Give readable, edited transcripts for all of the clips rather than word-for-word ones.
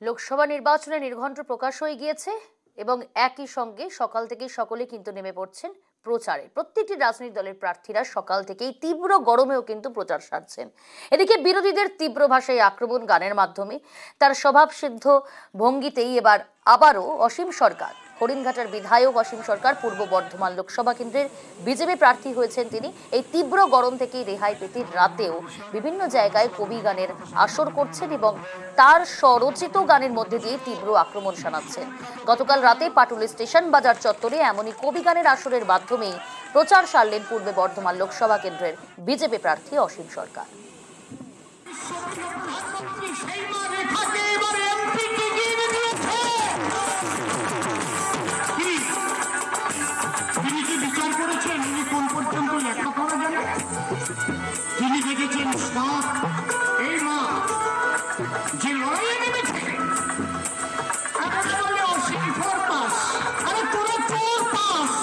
লোকসভা নির্বাচনে নির্ঘণ্ট প্রকাশ হয়ে গিয়েছে এবং একই সঙ্গে সকাল থেকে সকলে কিন্তু নেমে পড়ছেন প্রচারে। প্রত্যেকটি রাজনৈতিক দলের প্রার্থীরা সকাল থেকেই তীব্র গরমেও কিন্তু প্রচার সারছেন। এদিকে বিরোধীদের তীব্র ভাষায় আক্রমণ গানের মাধ্যমে তার স্বভাবসিদ্ধ ভঙ্গিতেই এবার আবারও অসীম সরকার, হরিণঘাটার বিধায়ক অসীম সরকার পূর্ব বর্ধমান লোকসভা কেন্দ্রের বিজেপি প্রার্থী হয়েছেন তিনি। এই তীব্র গরম থেকেই রেহাই পেতে রাতেও বিভিন্ন জায়গায় কবি গানের আসর করছেন এবং তার স্বরচিত গানের মধ্যে দিয়ে তীব্র আক্রমণ শানাচ্ছেন। গতকাল রাতে পাটুলি স্টেশন বাজার চত্বরে এমনই কবি গানের আসরের মাধ্যমেই প্রচার সারলেন পূর্ব বর্ধমান লোকসভা কেন্দ্রের বিজেপি প্রার্থী অসীম সরকার। তিনি দেখেছেন এই মা যে লড়াইয়ে নেমেছে বলে অসীম পাস, আরে তোরা তোর পাস।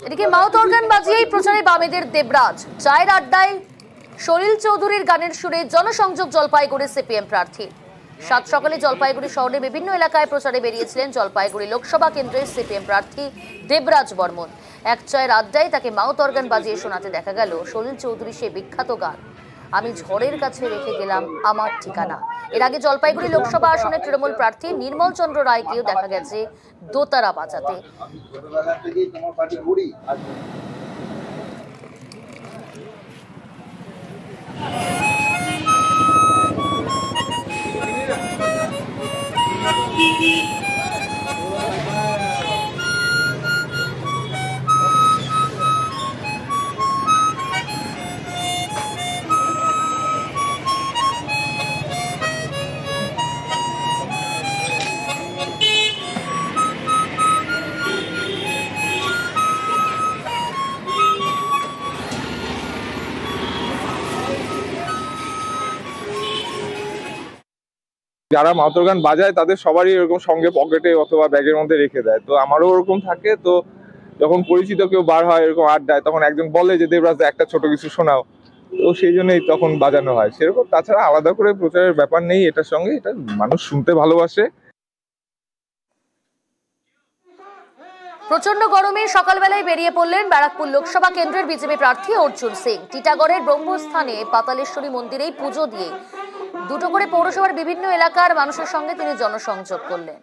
এদিকে মাউথ অর্গান বাজিয়েই প্রচারে বামেদের দেবরাজ, চায়ের আড্ডায় সলিল চৌধুরীর গানের সুরে জনসংযোগ জলপাইগুড়ি সিপিএম প্রার্থী। সাত সকালে জলপাইগুড়ি শহরে বিভিন্ন এলাকায় প্রচারে বেরিয়েছিলেন জলপাইগুড়ি লোকসভা কেন্দ্রের সিপিএম প্রার্থী দেবরাজ বর্মন। এক চায়ের আড্ডায় তাকে মাউথ অর্গান বাজিয়ে শোনাতে দেখা গেল সলিল চৌধুরীর সেই বিখ্যাত গান আমি ঝড়ের কাছে রেখে গেলাম আমার ঠিকানা। এর আগে জলপাইগুড়ি লোকসভা আসনে তৃণমূল প্রার্থী নির্মল চন্দ্র রায়কেও দেখা গেছে দোতারা বাজাতে। যারা মাউথ অর্গান বাজায় তাদের সবারই এরকম সঙ্গে পকেটে অথবা ব্যাগের মধ্যে রেখে দেয়, তো আমারও ওরকম থাকে। তো যখন পরিচিত কেউ বার হয় এরকম আড্ডায়, তখন একজন বলে যে দেবরাজ একটা ছোট কিছু শোনাও, তো সেই জন্যই তখন বাজানো হয় সেরকম। তাছাড়া আলাদা করে প্রচারের ব্যাপার নেই এটার সঙ্গে, এটা মানুষ শুনতে ভালোবাসে। প্রচন্ড গরমে সকালবেলায় বেরিয়ে পড়লেন ব্যারাকপুর লোকসভা কেন্দ্রের বিজেপি প্রার্থী অর্জুন সিং। টিটাগড়ের ব্রহ্মস্থানে পাতালেশ্বরী মন্দিরেই পুজো দিয়ে দুটো করে পৌরসভার বিভিন্ন এলাকার মানুষের সঙ্গে তিনি জনসংযোগ করলেন।